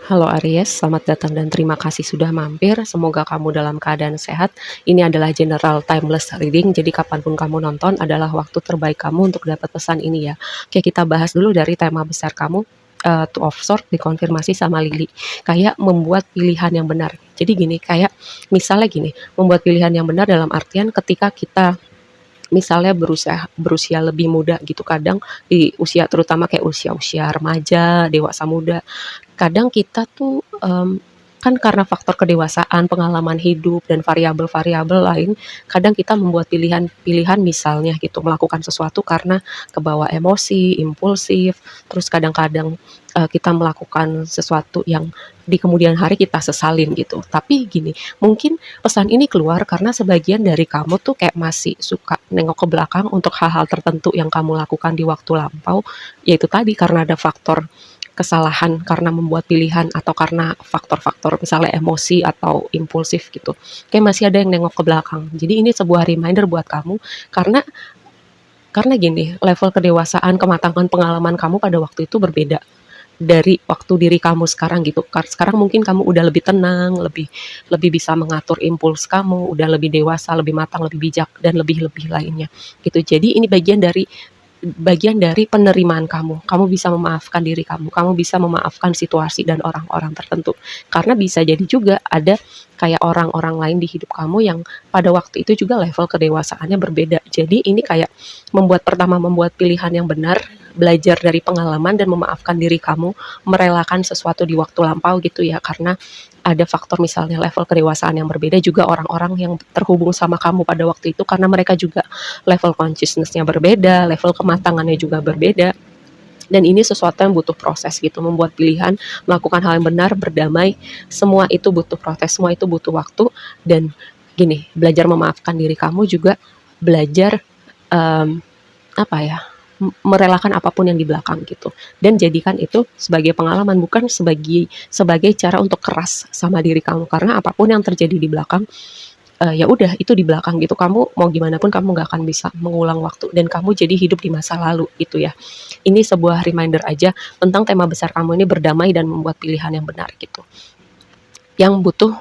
Halo Aries, selamat datang dan terima kasih sudah mampir. Semoga kamu dalam keadaan sehat. Ini adalah general timeless reading, jadi kapanpun kamu nonton adalah waktu terbaik kamu untuk dapat pesan ini ya. Oke, kita bahas dulu dari tema besar kamu, Two of Swords dikonfirmasi sama Lily. Kayak membuat pilihan yang benar. Jadi gini, kayak misalnya gini, membuat pilihan yang benar dalam artian ketika kita misalnya berusia berusia lebih muda gitu, kadang di usia terutama kayak usia-usia remaja, dewasa muda, kadang kita tuh, kan karena faktor kedewasaan, pengalaman hidup, dan variabel-variabel lain, kadang kita membuat pilihan-pilihan misalnya gitu, melakukan sesuatu karena kebawa emosi, impulsif, terus kadang-kadang, kita melakukan sesuatu yang di kemudian hari kita sesalin gitu. Tapi gini, mungkin pesan ini keluar karena sebagian dari kamu tuh kayak masih suka nengok ke belakang untuk hal-hal tertentu yang kamu lakukan di waktu lampau, yaitu tadi karena ada faktor kesalahan karena membuat pilihan atau karena faktor-faktor misalnya emosi atau impulsif gitu. Kayak masih ada yang nengok ke belakang. Jadi ini sebuah reminder buat kamu karena gini, level kedewasaan, kematangan pengalaman kamu pada waktu itu berbeda dari waktu diri kamu sekarang gitu. Sekarang mungkin kamu udah lebih tenang, lebih lebih bisa mengatur impuls kamu, udah lebih dewasa, lebih matang, lebih bijak dan lebih-lebih lainnya gitu. Jadi ini bagian dari penerimaan kamu. Kamu bisa memaafkan diri kamu bisa memaafkan situasi dan orang-orang tertentu. Karena bisa jadi juga ada kayak orang-orang lain di hidup kamu yang pada waktu itu juga level kedewasaannya berbeda. Jadi ini kayak membuat pilihan yang benar, belajar dari pengalaman dan memaafkan diri kamu, merelakan sesuatu di waktu lampau gitu ya, karena ada faktor misalnya level kedewasaan yang berbeda juga orang-orang yang terhubung sama kamu pada waktu itu karena mereka juga level consciousness-nya berbeda, level kematangannya juga berbeda. Dan ini sesuatu yang butuh proses gitu, membuat pilihan, melakukan hal yang benar, berdamai, semua itu butuh proses, semua itu butuh waktu. Dan gini, belajar memaafkan diri kamu juga belajar um, apa ya, merelakan apapun yang di belakang gitu. Dan jadikan itu sebagai pengalaman, bukan sebagai sebagai cara untuk keras sama diri kamu. Karena apapun yang terjadi di belakang, ya udah itu di belakang gitu, kamu mau gimana pun kamu nggak akan bisa mengulang waktu dan kamu jadi hidup di masa lalu gitu ya. Ini sebuah reminder aja tentang tema besar kamu ini berdamai dan membuat pilihan yang benar gitu. Yang butuh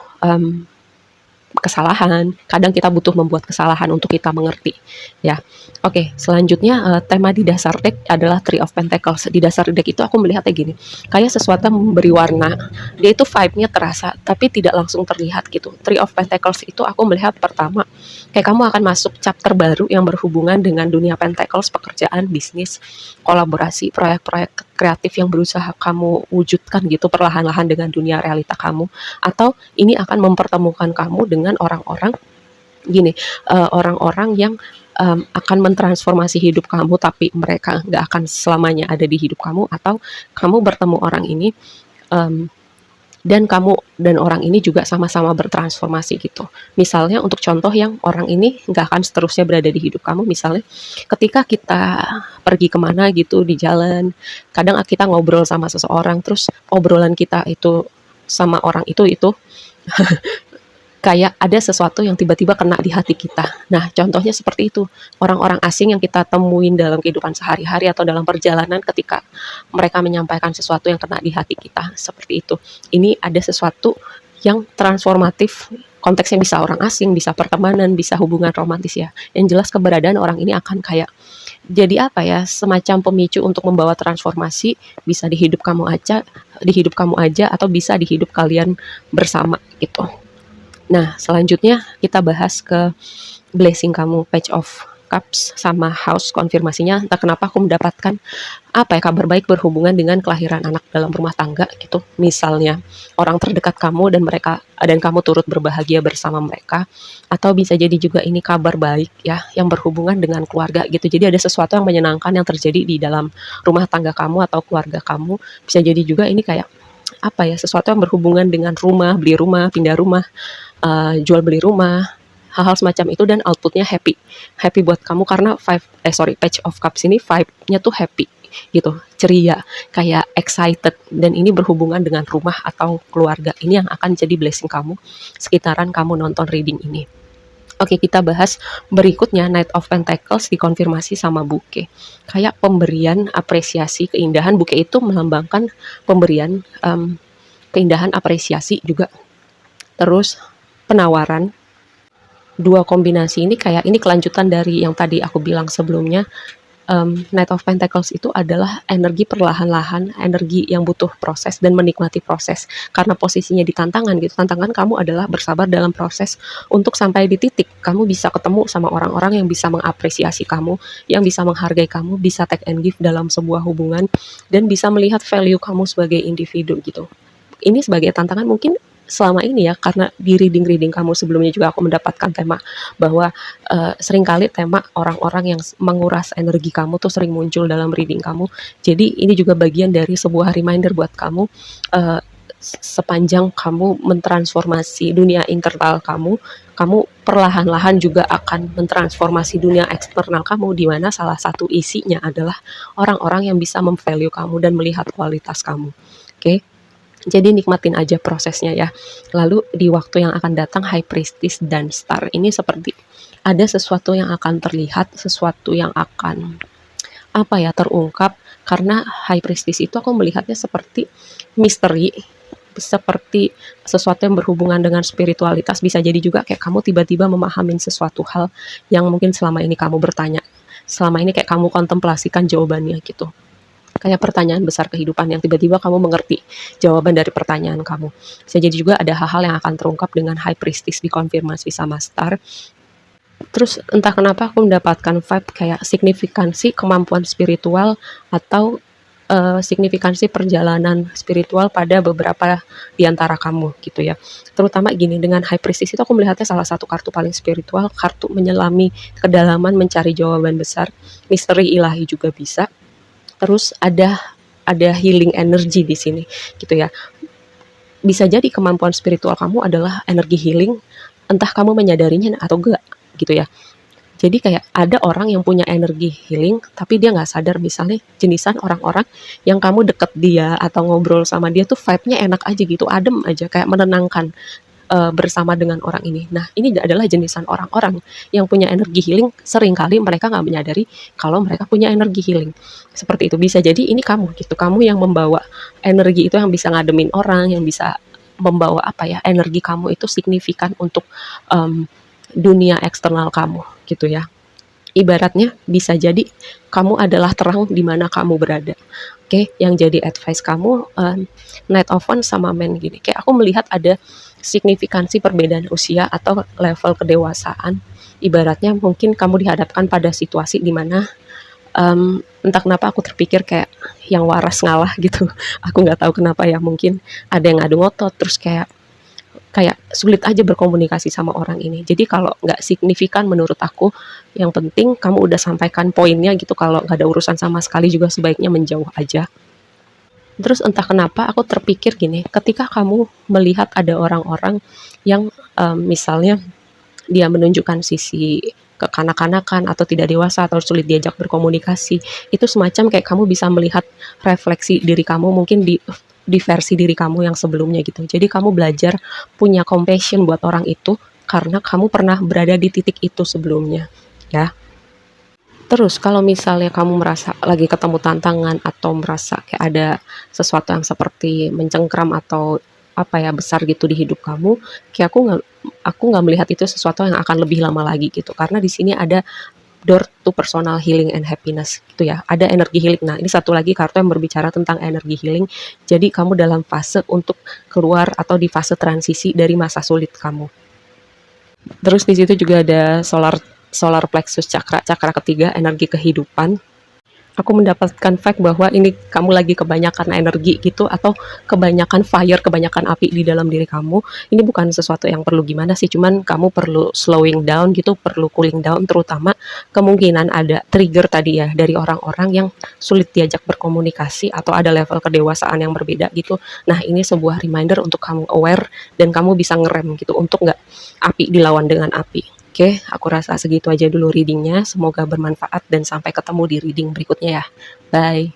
kesalahan, kadang kita butuh membuat kesalahan untuk kita mengerti ya. Oke, selanjutnya tema di dasar deck adalah Three of Pentacles. Di dasar deck itu aku melihatnya gini, kayak sesuatu yang memberi warna, dia itu vibe-nya terasa tapi tidak langsung terlihat gitu. Three of Pentacles itu aku melihat pertama kayak kamu akan masuk chapter baru yang berhubungan dengan dunia Pentacles, pekerjaan, bisnis, kolaborasi, proyek-proyek kreatif yang berusaha kamu wujudkan gitu perlahan-lahan dengan dunia realita kamu, atau ini akan mempertemukan kamu dengan orang-orang gini, orang-orang yang akan mentransformasi hidup kamu tapi mereka nggak akan selamanya ada di hidup kamu, atau kamu bertemu orang ini um, dan kamu dan orang ini juga sama-sama bertransformasi gitu. Misalnya untuk contoh yang orang ini nggak akan seterusnya berada di hidup kamu, misalnya ketika kita pergi kemana gitu di jalan, kadang kita ngobrol sama seseorang, terus obrolan kita itu sama orang itu kayak ada sesuatu yang tiba-tiba kena di hati kita. Nah, contohnya seperti itu. Orang-orang asing yang kita temuin dalam kehidupan sehari-hari atau dalam perjalanan ketika mereka menyampaikan sesuatu yang kena di hati kita, seperti itu. Ini ada sesuatu yang transformatif, konteksnya bisa orang asing, bisa pertemanan, bisa hubungan romantis ya. Yang jelas keberadaan orang ini akan kayak jadi apa ya, semacam pemicu untuk membawa transformasi, bisa di hidup kamu aja atau bisa di hidup kalian bersama gitu. Nah, selanjutnya kita bahas ke blessing kamu, Page of Cups sama House konfirmasinya. Entah kenapa aku mendapatkan apa ya, kabar baik berhubungan dengan kelahiran anak dalam rumah tangga gitu. Misalnya orang terdekat kamu dan kamu turut berbahagia bersama mereka, atau bisa jadi juga ini kabar baik ya yang berhubungan dengan keluarga gitu. Jadi ada sesuatu yang menyenangkan yang terjadi di dalam rumah tangga kamu atau keluarga kamu. Bisa jadi juga ini kayak apa ya, sesuatu yang berhubungan dengan rumah, beli rumah, pindah rumah, jual beli rumah, hal-hal semacam itu, dan outputnya happy buat kamu karena Page of Cups ini vibe-nya tuh happy gitu, ceria, kayak excited, dan ini berhubungan dengan rumah atau keluarga. Ini yang akan jadi blessing kamu sekitaran kamu nonton reading ini. Oke, kita bahas berikutnya Knight of Pentacles dikonfirmasi sama bouquet. Kayak pemberian, apresiasi, keindahan. Bouquet itu melambangkan pemberian, keindahan, apresiasi juga, terus penawaran. Dua kombinasi ini kayak ini kelanjutan dari yang tadi aku bilang sebelumnya. Knight of Pentacles itu adalah energi perlahan-lahan, energi yang butuh proses dan menikmati proses. Karena posisinya di tantangan gitu, tantangan kamu adalah bersabar dalam proses untuk sampai di titik kamu bisa ketemu sama orang-orang yang bisa mengapresiasi kamu, yang bisa menghargai kamu, bisa take and give dalam sebuah hubungan, dan bisa melihat value kamu sebagai individu gitu. Ini sebagai tantangan mungkin selama ini ya, karena di reading-reading kamu sebelumnya juga aku mendapatkan tema bahwa seringkali tema orang-orang yang menguras energi kamu tuh sering muncul dalam reading kamu. Jadi ini juga bagian dari sebuah reminder buat kamu, sepanjang kamu mentransformasi dunia internal kamu, kamu perlahan-lahan juga akan mentransformasi dunia eksternal kamu, di mana salah satu isinya adalah orang-orang yang bisa memvalue kamu dan melihat kualitas kamu. Oke? Jadi nikmatin aja prosesnya ya. Lalu di waktu yang akan datang, High Priestess dan Star ini seperti ada sesuatu yang akan terlihat, sesuatu yang akan terungkap, karena High Priestess itu aku melihatnya seperti misteri, seperti sesuatu yang berhubungan dengan spiritualitas. Bisa jadi juga kayak kamu tiba-tiba memahami sesuatu hal yang mungkin selama ini kamu bertanya, selama ini kayak kamu kontemplasikan jawabannya gitu. Kayak pertanyaan besar kehidupan yang tiba-tiba kamu mengerti jawaban dari pertanyaan kamu. Bisa jadi juga ada hal-hal yang akan terungkap dengan High Priestess dikonfirmasi sama Star. Terus entah kenapa aku mendapatkan vibe kayak signifikansi kemampuan spiritual atau signifikansi perjalanan spiritual pada beberapa di antara kamu gitu ya. Terutama gini, dengan High Priestess itu aku melihatnya salah satu kartu paling spiritual, kartu menyelami kedalaman, mencari jawaban besar, misteri ilahi juga bisa. Terus ada healing energy di sini gitu ya. Bisa jadi kemampuan spiritual kamu adalah energi healing, entah kamu menyadarinya atau enggak gitu ya. Jadi kayak ada orang yang punya energi healing tapi dia nggak sadar, misalnya jenisan orang-orang yang kamu deket dia atau ngobrol sama dia tuh vibe-nya enak aja gitu, adem aja, kayak menenangkan bersama dengan orang ini. Nah, ini adalah jenisan orang-orang yang punya energi healing, seringkali mereka nggak menyadari kalau mereka punya energi healing. Seperti itu, bisa jadi ini kamu gitu, kamu yang membawa energi itu, yang bisa ngademin orang, yang bisa membawa energi kamu itu signifikan untuk dunia eksternal kamu gitu ya. Ibaratnya bisa jadi kamu adalah terang di mana kamu berada. Oke, yang jadi advice kamu Knight of Wands sama Man gini. Kayak aku melihat ada signifikansi perbedaan usia atau level kedewasaan. Ibaratnya mungkin kamu dihadapkan pada situasi di mana entah kenapa aku terpikir kayak yang waras ngalah gitu. Aku nggak tahu kenapa ya, mungkin ada yang ngadu ngotot, terus kayak sulit aja berkomunikasi sama orang ini. Jadi kalau nggak signifikan menurut aku, yang penting kamu udah sampaikan poinnya gitu. Kalau nggak ada urusan sama sekali juga sebaiknya menjauh aja. Terus entah kenapa aku terpikir gini, ketika kamu melihat ada orang-orang yang misalnya dia menunjukkan sisi kekanak-kanakan atau tidak dewasa atau sulit diajak berkomunikasi, itu semacam kayak kamu bisa melihat refleksi diri kamu mungkin di versi diri kamu yang sebelumnya gitu. Jadi kamu belajar punya compassion buat orang itu karena kamu pernah berada di titik itu sebelumnya ya. Terus kalau misalnya kamu merasa lagi ketemu tantangan atau merasa kayak ada sesuatu yang seperti mencengkram atau besar gitu di hidup kamu, kayak aku nggak melihat itu sesuatu yang akan lebih lama lagi gitu, karena di sini ada door to personal healing and happiness gitu ya, ada energi healing. Nah, ini satu lagi kartu yang berbicara tentang energi healing. Jadi kamu dalam fase untuk keluar atau di fase transisi dari masa sulit kamu. Terus di situ juga ada solar plexus cakra ketiga, energi kehidupan. Aku mendapatkan fact bahwa ini kamu lagi kebanyakan energi gitu, atau kebanyakan fire, kebanyakan api di dalam diri kamu. Ini bukan sesuatu yang perlu gimana sih, cuman kamu perlu slowing down gitu, perlu cooling down, terutama kemungkinan ada trigger tadi ya dari orang-orang yang sulit diajak berkomunikasi atau ada level kedewasaan yang berbeda gitu. Nah, ini sebuah reminder untuk kamu aware dan kamu bisa ngerem gitu untuk nggak api dilawan dengan api. Oke, aku rasa segitu aja dulu readingnya. Semoga bermanfaat dan sampai ketemu di reading berikutnya ya. Bye.